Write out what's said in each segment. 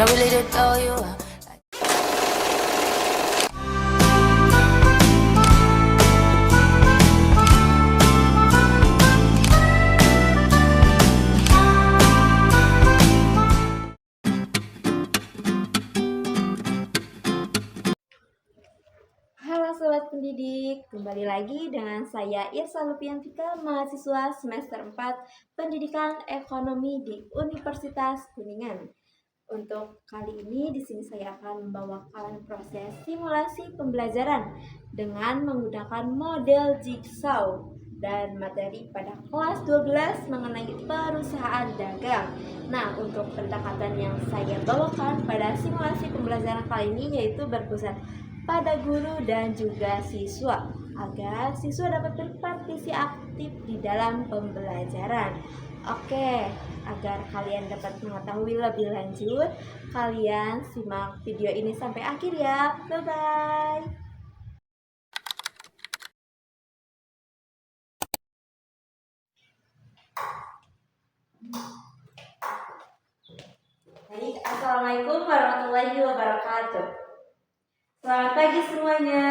don't really know you. Halo Sobat Pendidik, kembali lagi dengan saya Irsa Lupiantika, mahasiswa semester 4 Pendidikan Ekonomi di Universitas Kuningan. Untuk kali ini di sini saya akan membawakan proses simulasi pembelajaran dengan menggunakan model jigsaw dan materi pada kelas 12 mengenai perusahaan dagang. Nah, untuk pendekatan yang saya bawakan pada simulasi pembelajaran kali ini yaitu berpusat pada guru dan juga siswa agar siswa dapat berpartisipasi aktif di dalam pembelajaran. Oke, agar kalian dapat mengetahui lebih lanjut, kalian simak video ini sampai akhir ya. Bye-bye. Baik, Assalamualaikum warahmatullahi wabarakatuh. Selamat pagi semuanya.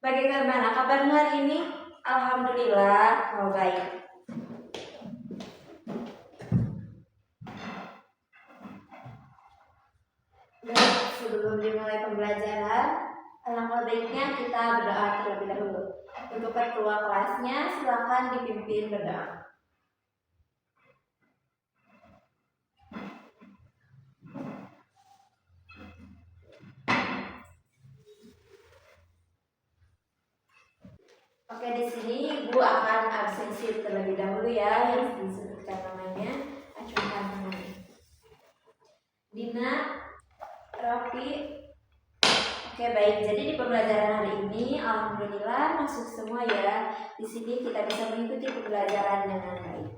Bagaimana kabarnya hari ini? Alhamdulillah, kalau baik. Sebelum dimulai pembelajaran, alangkah baiknya kita berdoa terlebih dahulu. Untuk ketua kelasnya, silakan dipimpin berdoa. Oke, di sini Ibu akan absensi terlebih dahulu ya, yang disebutkan namanya, acukan tangannya. Dina, Rafi. Oke, baik. Jadi di pembelajaran hari ini, alhamdulillah masuk semua ya. Di sini kita bisa mengikuti pembelajaran dengan baik.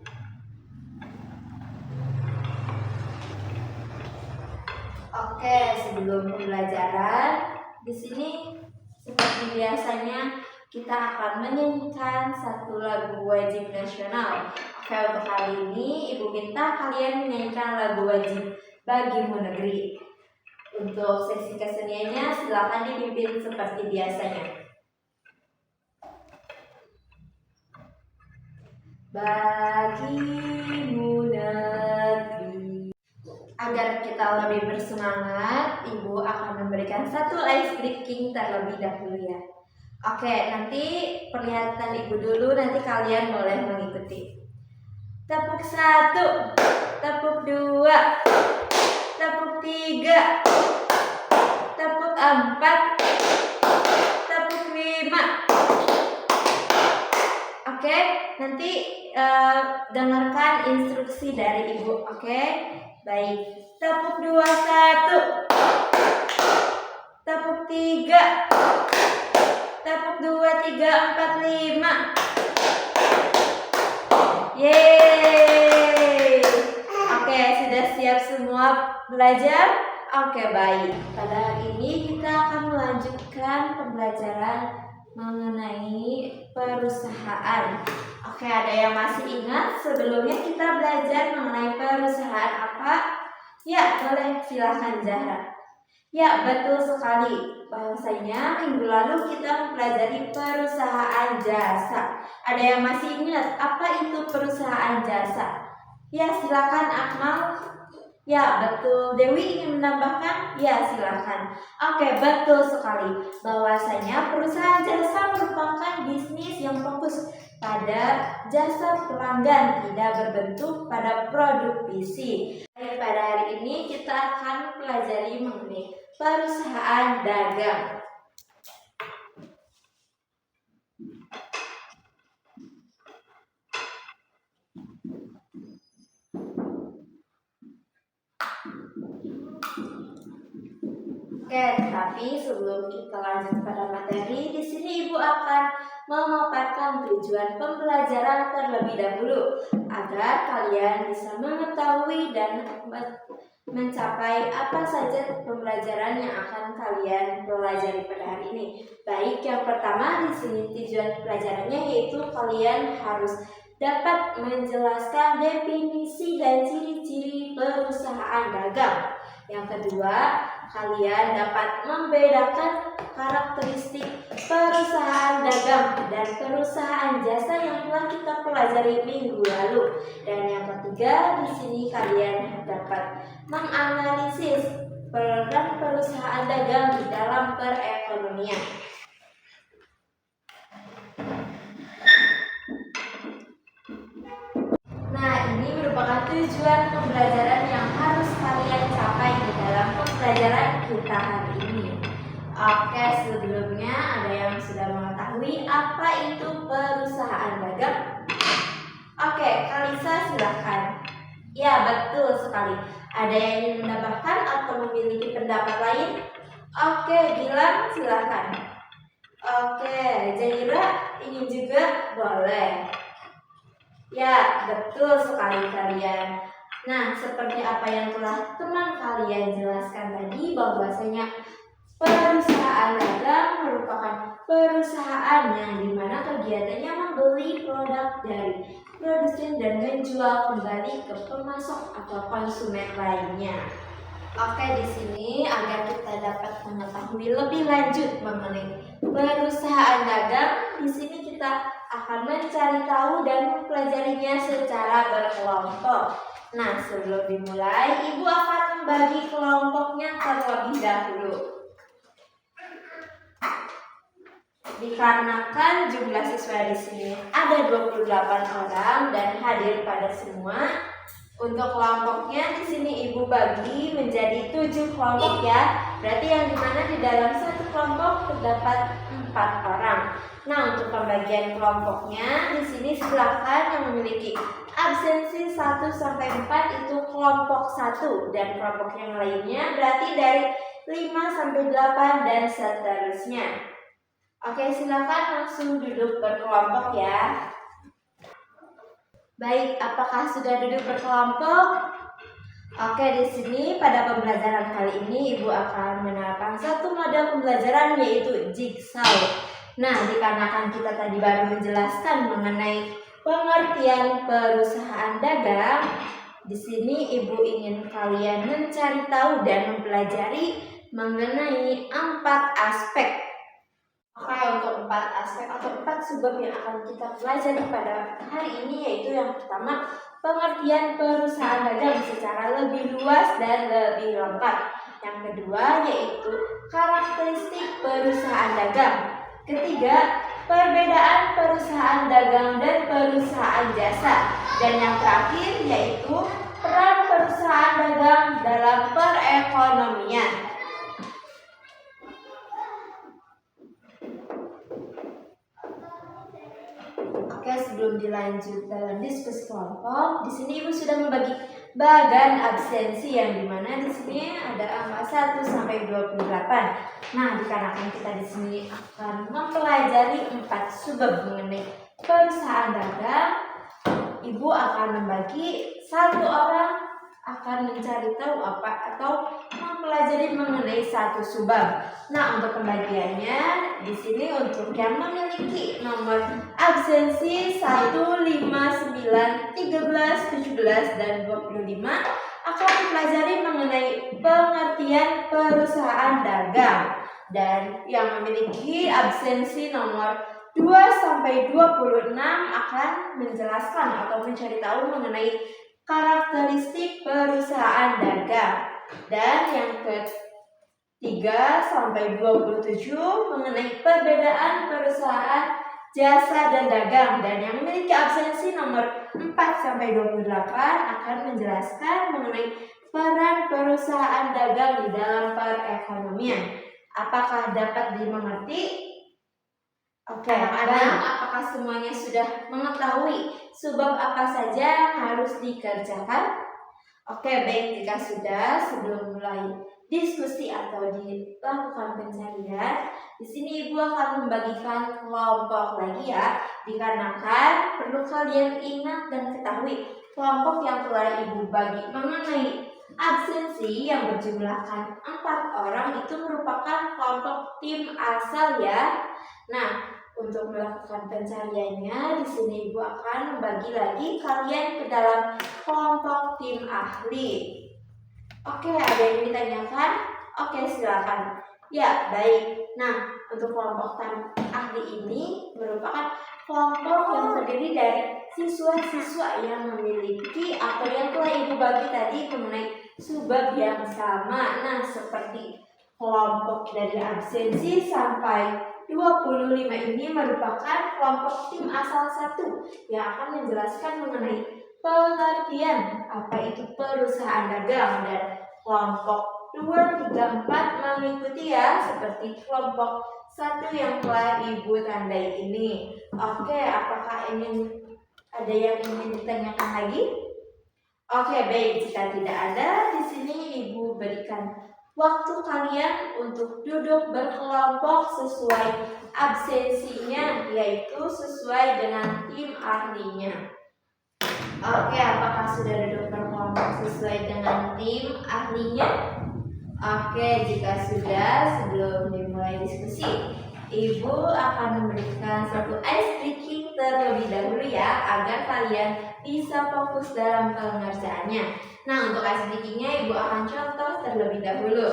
Oke, sebelum pembelajaran, di sini seperti biasanya kita akan menyanyikan satu lagu wajib nasional. Oke, untuk kali ini Ibu minta kalian menyanyikan lagu wajib Bagimu Negeri. Untuk sesi keseniannya silakan dipimpin seperti biasanya. Bagimu negeri. Agar kita lebih bersemangat, Ibu akan memberikan satu ice breaking terlebih dahulu ya. Oke, nanti perlihatkan Ibu dulu, nanti kalian boleh mengikuti. Tepuk 1, tepuk 2, tepuk 3, tepuk 4, tepuk 5. Oke, nanti dengarkan instruksi dari Ibu. Oke, baik. Tepuk 2, 1, tepuk 3, tepuk 2, 3, 4, 5. Yeay. Oke, sudah siap semua belajar? Oke, baik. Pada hari ini kita akan melanjutkan pembelajaran mengenai perusahaan. Oke, ada yang masih ingat sebelumnya kita belajar mengenai perusahaan apa? Ya, boleh, silakan Zahra. Ya, betul sekali. Bahwasanya minggu lalu kita mempelajari perusahaan jasa. Ada yang masih ingat apa itu perusahaan jasa? Ya, silakan Akmal. Ya, betul. Dewi ingin menambahkan? Ya, silakan. Oke, betul sekali. Bahwasanya perusahaan jasa merupakan bisnis yang fokus pada jasa pelanggan, tidak berbentuk pada produk fisik. Pada hari ini kita akan mempelajari mengenai perusahaan dagang. Oke, tapi sebelum kita lanjut pada materi, di sini Ibu akan memaparkan tujuan pembelajaran terlebih dahulu agar kalian bisa mengetahui dan mencapai apa saja pembelajaran yang akan kalian pelajari pada hari ini. Baik, yang pertama di sini tujuan pelajarannya yaitu kalian harus dapat menjelaskan definisi dan ciri-ciri perusahaan dagang. Yang kedua, kalian dapat membedakan karakteristik perusahaan dagang dan perusahaan jasa yang telah kita pelajari minggu lalu. Dan yang ketiga, di sini kalian dapat menganalisis peran perusahaan dagang di dalam perekonomian. Nah, ini merupakan tujuan pembelajaran yang harus kalian capai di dalam pembelajaran kita hari ini. Oke, sebelumnya ada yang sudah mengetahui apa itu perusahaan dagang? Oke, Kalisa silahkan. Ya, betul sekali. Ada yang ingin menambahkan atau memiliki pendapat lain? Oke, Gilang silahkan. Oke, Jaira ingin juga? Boleh. Ya, betul sekali kalian. Nah, seperti apa yang telah teman kalian jelaskan tadi, bahwasanya perusahaan dagang merupakan perusahaan yang dimana kegiatannya membeli produk dari produsen dan menjual kembali ke pemasok atau konsumen lainnya. Oke, di sini agar kita dapat mengetahui lebih lanjut mengenai perusahaan dagang, di sini kita akan mencari tahu dan mempelajarinya secara berkelompok. Nah, sebelum dimulai, Ibu akan membagi kelompoknya terlebih dahulu. Dikarenakan jumlah siswa di sini ada 28 orang dan hadir pada semua, untuk kelompoknya di sini Ibu bagi menjadi 7 kelompok ya. Berarti yang dimana di dalam satu kelompok terdapat 4 orang. Nah, untuk pembagian kelompoknya di sini silakan yang memiliki absensi 1 sampai 4 itu kelompok 1 dan kelompok yang lainnya berarti dari 5 sampai 8 dan seterusnya. Oke, silakan langsung duduk berkelompok ya. Baik, apakah sudah duduk berkelompok? Oke, di sini pada pembelajaran kali ini Ibu akan menerapkan satu model pembelajaran yaitu jigsaw. Nah, dikarenakan kita tadi baru menjelaskan mengenai pengertian perusahaan dagang, di sini Ibu ingin kalian mencari tahu dan mempelajari mengenai 4 aspek. Oke, untuk 4 aspek atau 4 subbab yang akan kita pelajari pada hari ini, yaitu yang pertama, pengertian perusahaan dagang secara lebih luas dan lebih lengkap. Yang kedua, yaitu karakteristik perusahaan dagang. Ketiga, perbedaan perusahaan dagang dan perusahaan jasa. Dan yang terakhir, yaitu peran perusahaan dagang dalam perekonomian. Oke, sebelum dilanjut dalam diskusi kelompok, di sini Ibu sudah membagi bagan absensi yang dimana di sini ada angka 1 sampai 28. Nah, dikarenakan kita di sini akan mempelajari 4 subbab mengenai perusahaan dagang, Ibu akan membagi 1 orang akan mencari tahu apa atau mempelajari mengenai 1 subbab. Nah, untuk pembagiannya di sini untuk yang memiliki nomor absensi 1, 5, 9, 13, 17 dan 25 akan mempelajari mengenai pengertian perusahaan dagang. Dan yang memiliki absensi nomor 2 sampai 26 akan menjelaskan atau mencari tahu mengenai karakteristik perusahaan dagang. Dan yang ke-3 sampai 27 mengenai perbedaan perusahaan jasa dan dagang. Dan yang memiliki absensi nomor 4 sampai 28 akan menjelaskan mengenai peran perusahaan dagang di dalam perekonomian. Apakah dapat dimengerti? Oke, anak-anak, apakah semuanya sudah mengetahui subbab apa saja yang harus dikerjakan? Oke, baik, jika sudah, sebelum mulai diskusi atau dilakukan pencarian, di sini Ibu akan membagikan kelompok lagi ya, dikarenakan perlu kalian ingat dan ketahui kelompok yang telah Ibu bagi mengenai absensi yang berjumlahkan 4 orang itu merupakan kelompok tim asal ya. Nah, untuk melakukan pencariannya, di sini Ibu akan membagi lagi kalian ke dalam kelompok tim ahli. Oke, ada yang ditanyakan? Oke, silakan. Ya, baik. Nah, untuk kelompok ahli ini merupakan kelompok yang terdiri dari siswa-siswa yang memiliki atau yang telah Ibu bagi tadi mengenai subbab yang sama. Nah, seperti kelompok dari absensi sampai 25 ini merupakan kelompok tim asal 1 yang akan menjelaskan mengenai pengertian apa itu perusahaan dagang, dan kelompok 2, 3, 4 mengikuti ya seperti kelompok 1 yang telah Ibu tandai ini. Oke, apakah ada yang ingin ditanyakan lagi? Oke, baik. Jika tidak ada, di sini Ibu berikan waktu kalian untuk duduk berkelompok sesuai absensinya, yaitu sesuai dengan tim ahlinya. Oke, apakah sudah duduk berkelompok sesuai dengan tim ahlinya? Oke, jika sudah, sebelum dimulai diskusi, Ibu akan memberikan satu ice breaking terlebih dahulu ya, agar kalian bisa fokus dalam pengerjaannya. Nah, untuk ice breakingnya Ibu akan contoh terlebih dahulu,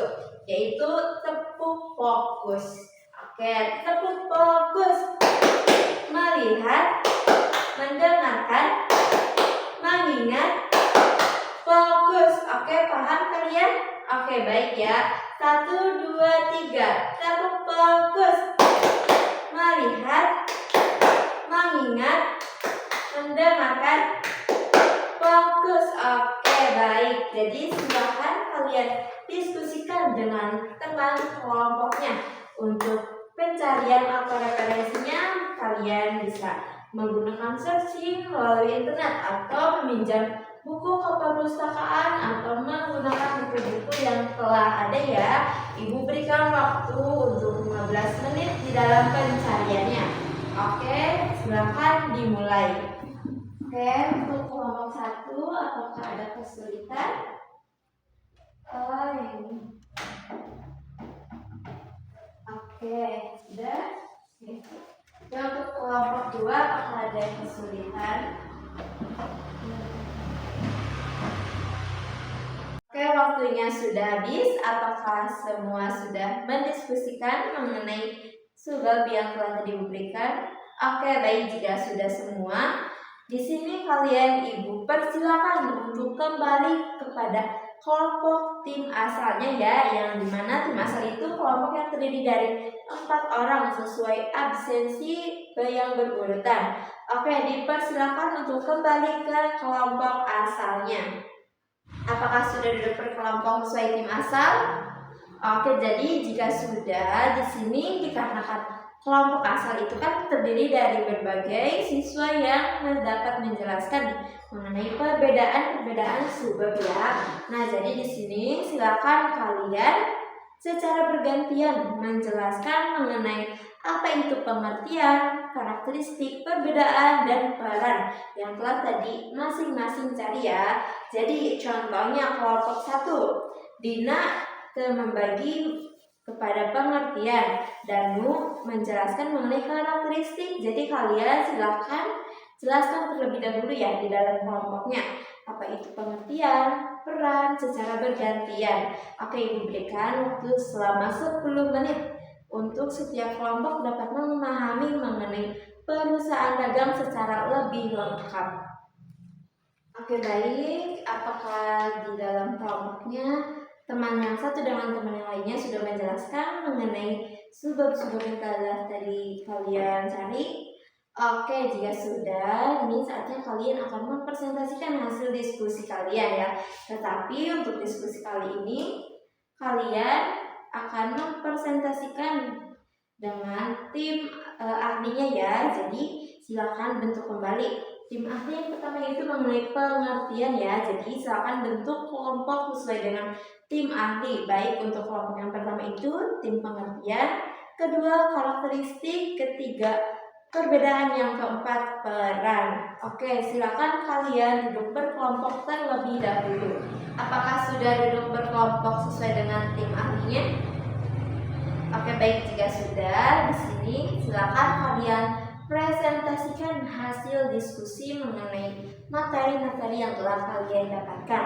yaitu tepuk fokus. Oke, tepuk fokus. Melihat, mendengarkan, mengingat, fokus. Oke, paham kalian? Oke, baik ya. 1, 2, 3. Tepuk fokus. Melihat, mengingat, mendengarkan, fokus. Oke, baik. Jadi silakan kalian diskusikan dengan teman kelompoknya. Untuk pencarian atau referensinya, kalian bisa menggunakan searching melalui internet atau meminjam buku ke perpustakaan atau menggunakan buku-buku yang telah ada ya. Ibu berikan waktu untuk 15 menit di dalam pencariannya. Oke, silakan dimulai. Oke, untuk kelompok 1 apakah ada kesulitan? Oke, sudah. Ya, untuk kelompok 2 apakah ada kesulitan? Oke, waktunya sudah habis. Apakah semua sudah mendiskusikan mengenai subbab yang telah diberikan? Oke, baik. Jika sudah semua, di sini kalian Ibu persilakan untuk kembali kepada kelompok tim asalnya ya, yang dimana tim asal itu kelompok yang terdiri dari 4 orang sesuai absensi yang berurutan. Oke, dipersilakan untuk kembali ke kelompok asalnya. Apakah sudah duduk berkelompok sesuai tim asal? Oke, jadi jika sudah, di sini dikarenakan kelompok asal itu kan terdiri dari berbagai siswa yang dapat menjelaskan mengenai perbedaan subbab ya. Nah, jadi di sini silakan kalian secara bergantian menjelaskan mengenai apa itu pengertian, karakteristik, perbedaan, dan peran yang telah tadi masing-masing cari ya. Jadi contohnya kelompok 1, Dina membagi kepada pengertian, Danu menjelaskan mengenai karakteristik. Jadi kalian silakan jelaskan terlebih dahulu ya di dalam kelompoknya apa itu pengertian, peran secara bergantian. Oke, Ibu berikan waktu selama 10 menit untuk setiap kelompok dapat memahami mengenai perusahaan dagang secara lebih lengkap. Oke, baik. Apakah di dalam kelompoknya teman yang satu dengan teman yang lainnya sudah menjelaskan mengenai subbab-subbab yang telah tadi kalian cari? Oke, jika sudah, ini saatnya kalian akan mempresentasikan hasil diskusi kalian ya. Tetapi untuk diskusi kali ini, kalian akan mempresentasikan dengan tim ahlinya ya. Jadi silakan bentuk kembali tim ahli yang pertama itu mengenai pengertian ya. Jadi silakan bentuk kelompok sesuai dengan tim ahli. Baik, untuk kelompok yang pertama itu tim pengertian, kedua karakteristik, ketiga perbedaan, yang keempat peran. Oke, silakan kalian duduk berkelompok terlebih dahulu. Apakah sudah duduk berkelompok sesuai dengan tim ahlinya? Oke, baik. Jika sudah, di sini silakan kalian presentasikan hasil diskusi mengenai materi-materi yang telah kalian dapatkan.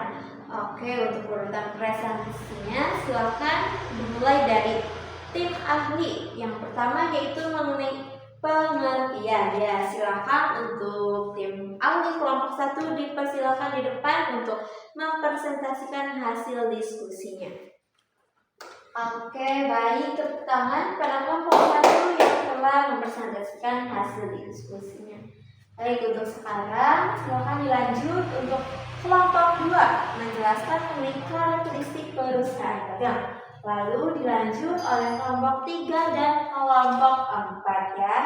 Oke, untuk urutan presentasinya silakan dimulai dari tim ahli. Yang pertama yaitu mengenai pengertian. Ya, silakan untuk tim ahli kelompok 1 dipersilakan di depan untuk mempresentasikan hasil diskusinya. Oke, baik, tepuk tangan pada kelompok 1 yang telah mempresentasikan hasil diskusinya. Baik, untuk sekarang silakan dilanjut untuk kelompok 2 menjelaskan mengenai karakteristik perusahaan dagang. Lalu dilanjut oleh kelompok 3 dan kelompok 4 ya.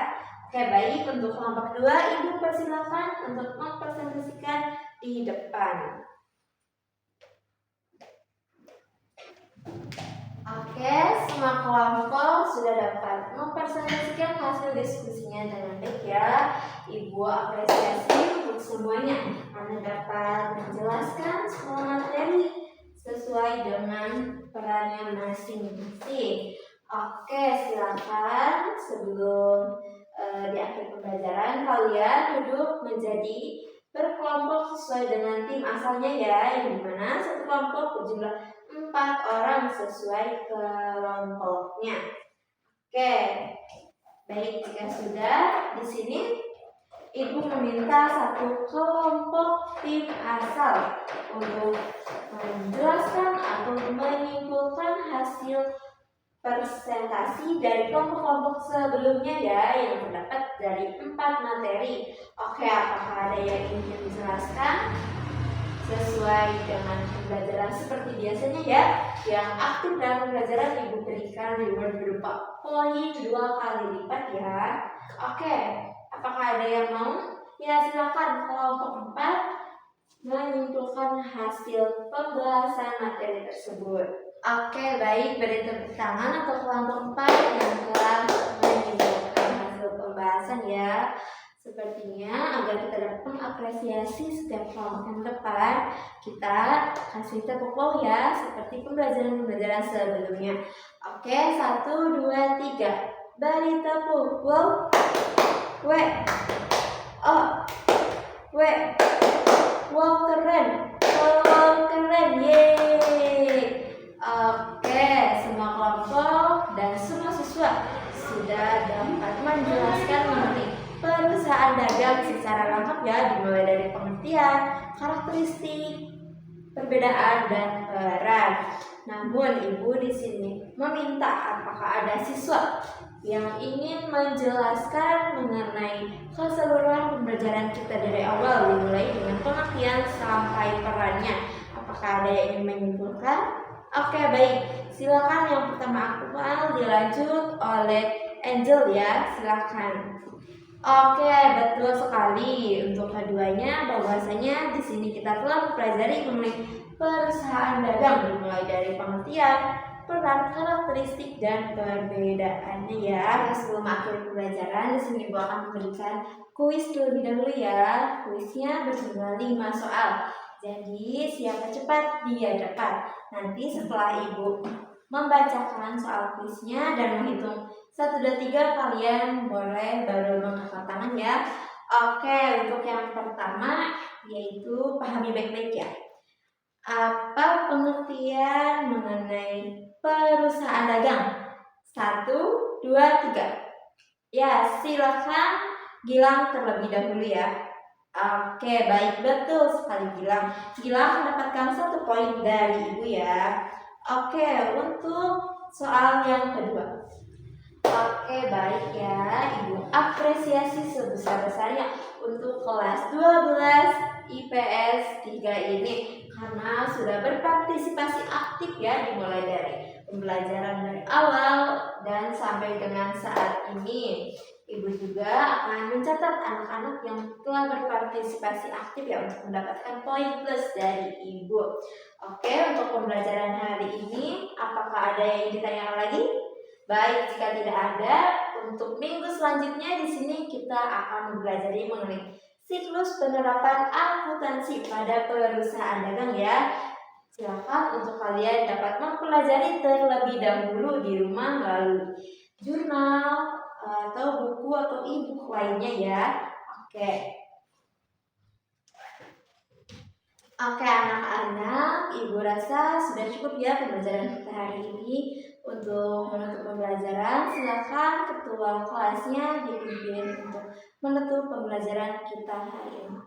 Oke, baik, untuk kelompok 2 Ibu persilakan untuk mempresentasikan di depan. Oke, semua kelompok sudah dapat mempresentasikan hasil diskusinya dengan baik ya. Ibu apresiasi untuk semuanya karena dapat menjelaskan semua materi sesuai dengan perannya masing-masing. Oke, silakan sebelum di akhir pembelajaran kalian duduk menjadi berkelompok sesuai dengan tim asalnya ya, yang dimana satu kelompok berjumlah 4 orang sesuai kelompoknya. Oke, baik, jika sudah di sini Ibu meminta satu kelompok tim asal untuk menjelaskan atau menyimpulkan hasil presentasi dari kelompok-kelompok sebelumnya ya, yang terdapat dari 4 materi. Oke, apakah ada yang ingin dijelaskan? Sesuai dengan pembelajaran seperti biasanya ya, yang aktif dalam pembelajaran Ibu berikan reward berupa poin 2 kali lipat ya. Oke, apakah ada yang mau? Ya, silakan kelompok 4 menyimpulkan hasil pembahasan materi tersebut. Oke, baik, beri tepuk tangan untuk kelompok 4 yang telah menyimpulkan hasil pembahasan ya. Sepertinya agar kita dapat mengapresiasi setiap kelompok yang depan, kita kasih tepuk wow ya, seperti pembelajaran-pembelajaran sebelumnya. Oke, 1, 2, 3. Beri tepuk wow. W. O. W. Wow, keren. Wow, keren. Yeay. Oke, semua kelompok dan semua siswa sudah dapat menjelaskan mengenai perusahaan dagang secara lengkap ya, dimulai dari pengertian, karakteristik, perbedaan dan peran. Namun Ibu di sini meminta apakah ada siswa yang ingin menjelaskan mengenai keseluruhan pembelajaran kita dari awal dimulai dengan pengertian sampai perannya. Apakah ada yang ingin menyimpulkan? Oke, baik. Silakan yang pertama Akmal dilanjut oleh Angel ya, silakan. Oke, betul sekali. Untuk keduanya, bahwasanya di sini kita telah mempelajari mengenai perusahaan dagang dimulai dari pengertian, peran, karakteristik dan perbedaannya ya. Sebelum akhir pembelajaran, di sini Ibu akan memberikan kuis terlebih dahulu ya. Kuisnya berjumlah 5 soal. Jadi siapa cepat dia dapat. Nanti setelah Ibu membacakan soal kuisnya dan menghitung 1, 2, 3, kalian boleh baru mengangkat tangan ya. Oke, untuk yang pertama yaitu pahami baik-baik ya. Apa pengertian mengenai perusahaan dagang? 1, 2, 3. Ya, silakan Gilang terlebih dahulu ya. Oke, baik, betul sekali Gilang. Gilang mendapatkan 1 poin dari Ibu ya. Oke, untuk soal yang kedua. Oke, baik ya, Ibu apresiasi sebesar-besarnya untuk kelas 12 IPS 3 ini karena sudah berpartisipasi aktif ya, dimulai dari pembelajaran dari awal dan sampai dengan saat ini. Ibu juga akan mencatat anak-anak yang telah berpartisipasi aktif ya untuk mendapatkan poin plus dari Ibu. Oke, untuk pembelajaran hari ini apakah ada yang ditanyakan lagi? Baik, jika tidak ada, untuk minggu selanjutnya di sini kita akan mempelajari mengenai siklus penerapan akuntansi pada perusahaan dagang ya. Silakan untuk kalian dapat mempelajari terlebih dahulu di rumah melalui jurnal atau buku atau e-book lainnya ya. Oke. Oke anak-anak, Ibu rasa sudah cukup ya pembelajaran kita hari ini. Untuk menutup pembelajaran, silakan ketua kelasnya dipimpin untuk menutup pembelajaran kita hari ini.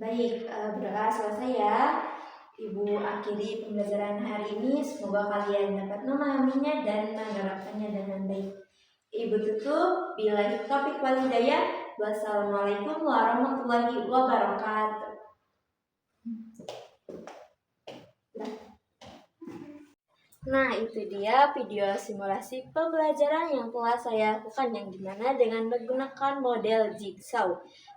Baik, berdoa selesai ya. Ibu akhiri pembelajaran hari ini. Semoga kalian dapat memahaminya dan menerapkannya dengan baik. Ibu tutup. Billahi taufiq wal hidayah. Wassalamualaikum warahmatullahi wabarakatuh. Nah, itu dia video simulasi pembelajaran yang telah saya lakukan, yang dimana dengan menggunakan model jigsaw.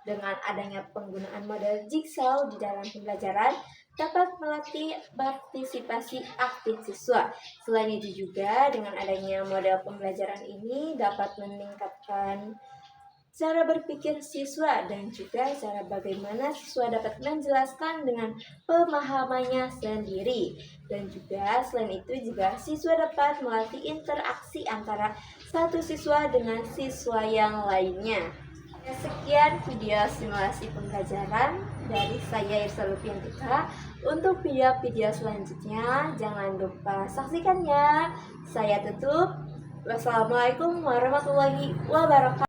Dengan adanya penggunaan model jigsaw di dalam pembelajaran dapat melatih partisipasi aktif siswa. Selain itu juga dengan adanya model pembelajaran ini dapat meningkatkan cara berpikir siswa dan juga cara bagaimana siswa dapat menjelaskan dengan pemahamannya sendiri. Dan juga selain itu juga siswa dapat melatih interaksi antara satu siswa dengan siswa yang lainnya. Sekian video simulasi pembelajaran dari saya Irsa Lupiantika. Untuk video-video selanjutnya jangan lupa saksikannya. Saya tutup. Wassalamualaikum warahmatullahi wabarakatuh.